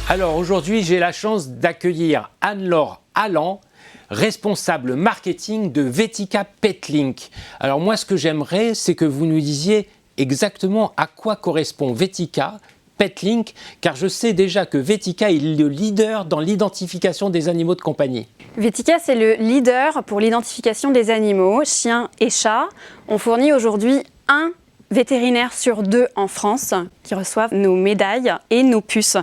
Alors aujourd'hui, j'ai la chance d'accueillir Anne-Laure Allan, responsable marketing de Vetica Petlink. Alors moi, ce que j'aimerais, c'est que vous nous disiez exactement à quoi correspond Vetica Petlink, car je sais déjà que Vetica est le leader dans l'identification des animaux de compagnie. Vetica, c'est le leader pour l'identification des animaux, chiens et chats. On fournit aujourd'hui un vétérinaire sur 2 en France qui reçoivent nos médailles et nos puces.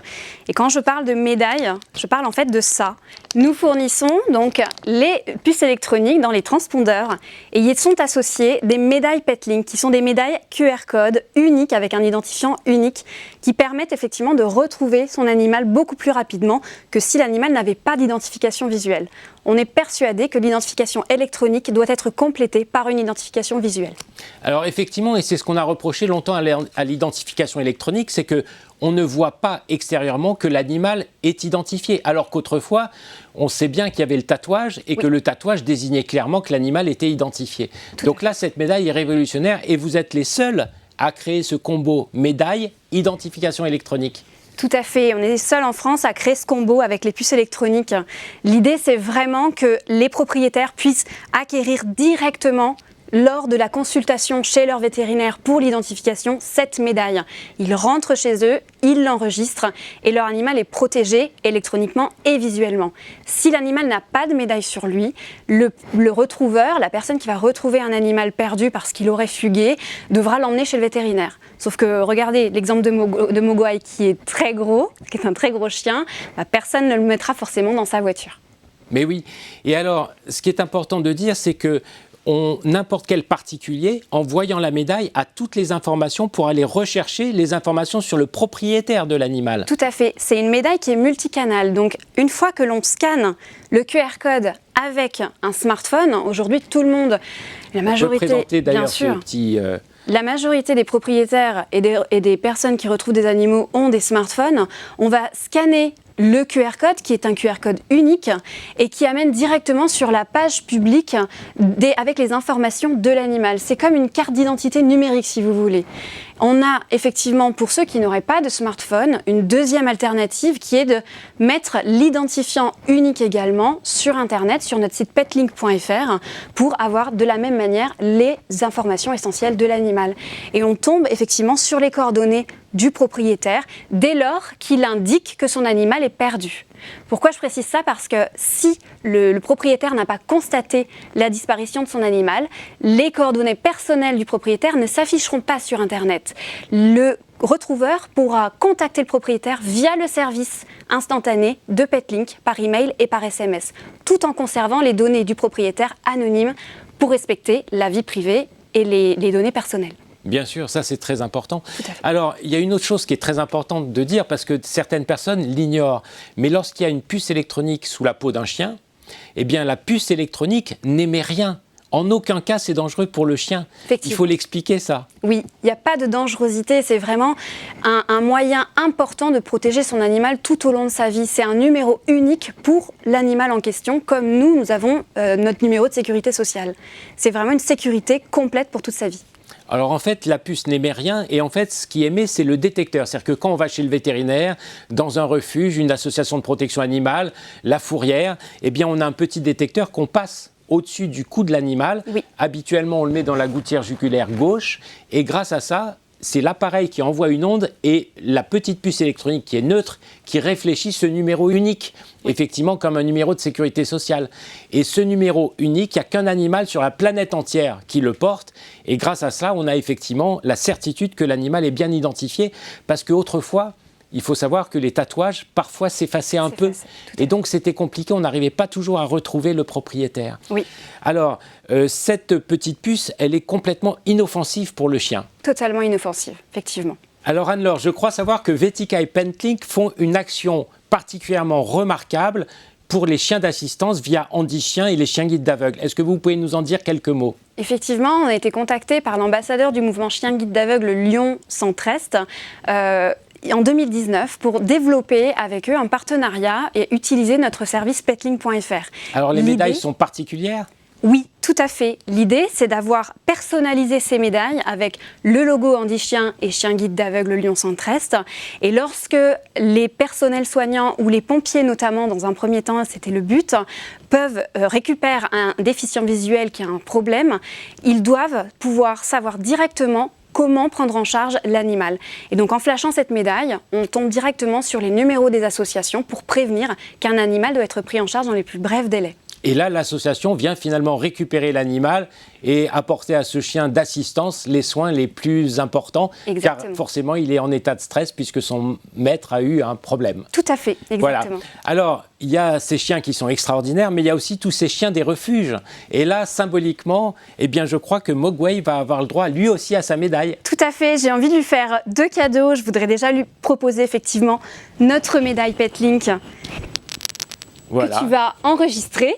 Et quand je parle de médailles, je parle en fait de ça. Nous fournissons donc les puces électroniques dans les transpondeurs et y sont associées des médailles Petlink qui sont des médailles QR code uniques avec un identifiant unique qui permettent effectivement de retrouver son animal beaucoup plus rapidement que si l'animal n'avait pas d'identification visuelle. On est persuadé que l'identification électronique doit être complétée par une identification visuelle. Alors effectivement, et c'est ce qu'on a reproché longtemps à l'identification électronique, c'est qu'on ne voit pas extérieurement que l'animal est identifié, alors qu'autrefois, on sait bien qu'il y avait le tatouage et que le tatouage désignait clairement que l'animal était identifié. Donc là, cette médaille est révolutionnaire et vous êtes les seuls à créer ce combo médaille-identification électronique. Tout à fait, on est les seuls en France à créer ce combo avec les puces électroniques. L'idée, c'est vraiment que les propriétaires puissent acquérir directement lors de la consultation chez leur vétérinaire pour l'identification, cette médaille. Ils rentrent chez eux, ils l'enregistrent et leur animal est protégé électroniquement et visuellement. Si l'animal n'a pas de médaille sur lui, le retrouveur, la personne qui va retrouver un animal perdu parce qu'il aurait fugué, devra l'emmener chez le vétérinaire. Sauf que regardez l'exemple de Mogwai qui est très gros, qui est un très gros chien, personne ne le mettra forcément dans sa voiture. Mais oui, et alors ce qui est important de dire, c'est que n'importe quel particulier, en voyant la médaille, a toutes les informations pour aller rechercher les informations sur le propriétaire de l'animal. Tout à fait. C'est une médaille qui est multicanale. Donc, une fois que l'on scanne le QR code avec un smartphone, aujourd'hui, tout le monde, la majorité, on peut présenter d'ailleurs bien sûr, ce petit... La majorité des propriétaires et des personnes qui retrouvent des animaux ont des smartphones. On va scanner le QR code, qui est un QR code unique et qui amène directement sur la page publique avec les informations de l'animal. C'est comme une carte d'identité numérique, si vous voulez. On a effectivement, pour ceux qui n'auraient pas de smartphone, une deuxième alternative qui est de mettre l'identifiant unique également sur Internet, sur notre site petlink.fr, pour avoir de la même manière les informations essentielles de l'animal. Et on tombe effectivement sur les coordonnées du propriétaire dès lors qu'il indique que son animal est perdu. Pourquoi je précise ça? Parce que si le propriétaire n'a pas constaté la disparition de son animal, les coordonnées personnelles du propriétaire ne s'afficheront pas sur Internet. Le retrouveur pourra contacter le propriétaire via le service instantané de Petlink par email et par SMS, tout en conservant les données du propriétaire anonymes pour respecter la vie privée et les données personnelles. Bien sûr, ça c'est très important. Alors, il y a une autre chose qui est très importante de dire, parce que certaines personnes l'ignorent, mais lorsqu'il y a une puce électronique sous la peau d'un chien, eh bien la puce électronique n'émet rien. En aucun cas, c'est dangereux pour le chien. Il faut l'expliquer, ça. Oui, il n'y a pas de dangerosité. C'est vraiment un moyen important de protéger son animal tout au long de sa vie. C'est un numéro unique pour l'animal en question, comme nous avons notre numéro de sécurité sociale. C'est vraiment une sécurité complète pour toute sa vie. Alors en fait, la puce n'émet rien et en fait, ce qui émet, c'est le détecteur. C'est-à-dire que quand on va chez le vétérinaire, dans un refuge, une association de protection animale, la fourrière, eh bien on a un petit détecteur qu'on passe au-dessus du cou de l'animal. Oui. Habituellement, on le met dans la gouttière jugulaire gauche et grâce à ça, c'est l'appareil qui envoie une onde et la petite puce électronique qui est neutre qui réfléchit ce numéro unique, effectivement comme un numéro de sécurité sociale. Et ce numéro unique, il n'y a qu'un animal sur la planète entière qui le porte et grâce à cela, on a effectivement la certitude que l'animal est bien identifié parce qu'autrefois, il faut savoir que les tatouages, parfois, s'effaçaient un peu. Et donc, c'était compliqué. On n'arrivait pas toujours à retrouver le propriétaire. Oui. Alors, cette petite puce, elle est complètement inoffensive pour le chien. Totalement inoffensive, effectivement. Alors, Anne-Laure, je crois savoir que Vetica et Petlink font une action particulièrement remarquable pour les chiens d'assistance via Handy Chien et les chiens guides d'aveugles. Est-ce que vous pouvez nous en dire quelques mots? Effectivement, on a été contacté par l'ambassadeur du mouvement Chien guide d'aveugles Lyon Centre-Est en 2019 pour développer avec eux un partenariat et utiliser notre service petlink.fr. Alors les médailles sont particulières? Oui, tout à fait. L'idée, c'est d'avoir personnalisé ces médailles avec le logo Handy Chien et Chien Guide d'Aveugle Lyon Centre-Est. Et lorsque les personnels soignants ou les pompiers notamment, dans un premier temps, c'était le but, peuvent récupérer un déficient visuel qui a un problème, ils doivent pouvoir savoir directement comment prendre en charge l'animal. Et donc en flashant cette médaille, on tombe directement sur les numéros des associations pour prévenir qu'un animal doit être pris en charge dans les plus brefs délais. Et là, l'association vient finalement récupérer l'animal et apporter à ce chien d'assistance les soins les plus importants. Exactement. Car forcément, il est en état de stress puisque son maître a eu un problème. Tout à fait, exactement. Voilà. Alors, il y a ces chiens qui sont extraordinaires, mais il y a aussi tous ces chiens des refuges. Et là, symboliquement, eh bien, je crois que Mogwai va avoir le droit, lui aussi, à sa médaille. Tout à fait, j'ai envie de lui faire 2 cadeaux. Je voudrais déjà lui proposer effectivement notre médaille Petlink. Voilà. Que tu vas enregistrer.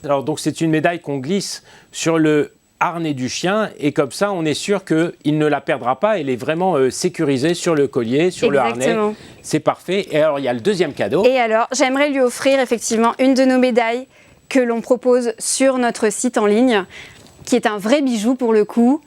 Alors donc c'est une médaille qu'on glisse sur le harnais du chien et comme ça on est sûr qu'il ne la perdra pas, elle est vraiment sécurisée sur le collier, sur Exactement. le harnais. C'est parfait. Et alors il y a le deuxième cadeau. Et alors j'aimerais lui offrir effectivement une de nos médailles que l'on propose sur notre site en ligne, qui est un vrai bijou pour le coup,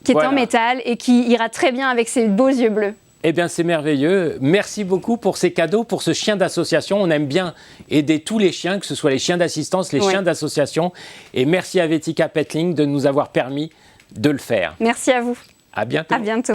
qui est en métal et qui ira très bien avec ses beaux yeux bleus. Eh bien, c'est merveilleux. Merci beaucoup pour ces cadeaux, pour ce chien d'association. On aime bien aider tous les chiens, que ce soit les chiens d'assistance, les chiens d'association. Et merci à Vetica Petlink de nous avoir permis de le faire. Merci à vous. À bientôt. À bientôt.